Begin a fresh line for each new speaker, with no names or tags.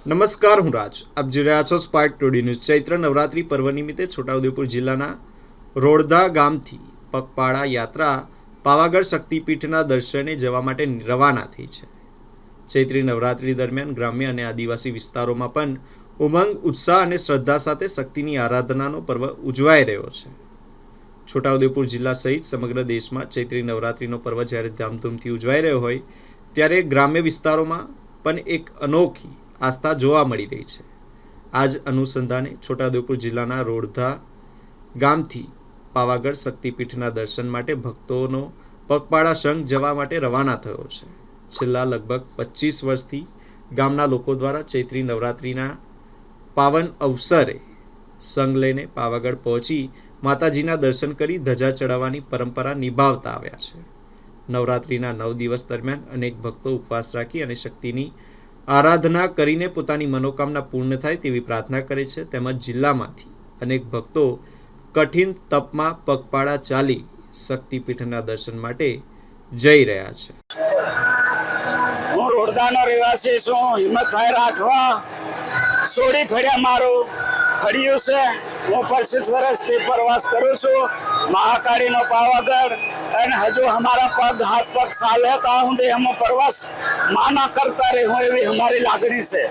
નમસ્કાર, હું રાજ. આપ જોઈ રહ્યા છો સ્પાર્ક ટુડે ન્યૂઝ. ચૈત્ર નવરાત્રી પર્વ નિમિત્તે છોટાઉદેપુર જિલ્લાના રોડધા ગામથી પગપાળા યાત્રા પાવાગઢ શક્તિપીઠના દર્શને જવા માટે રવાના થઈ છે. ચૈત્રી નવરાત્રી દરમિયાન ગ્રામ્ય અને આદિવાસી વિસ્તારોમાં પણ ઉમંગ, ઉત્સાહ અને શ્રદ્ધા સાથે શક્તિની આરાધનાનો પર્વ ઉજવાઈ રહ્યો છે. છોટાઉદેપુર જિલ્લા સહિત સમગ્ર દેશમાં ચૈત્રી નવરાત્રીનો પર્વ જ્યારે ધામધૂમથી ઉજવાઈ રહ્યો હોય ત્યારે ગ્રામ્ય વિસ્તારોમાં પણ એક અનોખી આસ્થા જોવા મળી રહી છે. આજ અનુસંધાને છોટાઉદેપુર જિલ્લાના રોડધા ગામથી પાવાગઢ શક્તિપીઠના દર્શન માટે ભક્તોનો પગપાળા સંઘ જવા માટે રવાના થયો છે. છેલ્લા લગભગ 25 વર્ષથી ગામના લોકો દ્વારા ચૈત્રી નવરાત્રિના પાવન અવસરે સંઘ લઈને પાવાગઢ પહોંચી માતાજીના દર્શન કરી ધજા ચડાવવાની પરંપરા નિભાવતા આવ્યા છે. નવરાત્રિના 9 દિવસ દરમિયાન અનેક ભક્તો ઉપવાસ રાખી અને શક્તિની આરાધના કરીને પોતાની મનોકામના પૂર્ણ થાય તેવી પ્રાર્થના કરે છે. તેમજ જિલ્લામાંથી અનેક ભક્તો કઠિન તપમાં પગપાળા ચાલી શક્તિપીઠના દર્શન માટે જઈ રહ્યા છે.
હું રોડધાનો રહેવાસી છું, હિંમતભાઈ રાઠવા. સોડી ફળિયા મારું ફળિયું છે. હું 25 વર્ષથી પ્રવાસ કરું છું મહાકાળીનો પાવાગઢ, અને હજુ અમારા પગ હાથ પગ ચાલે ત્યાં સુધી અમે પ્રવાસ માના કરતા રહે એવી અમારી લાગણી છે.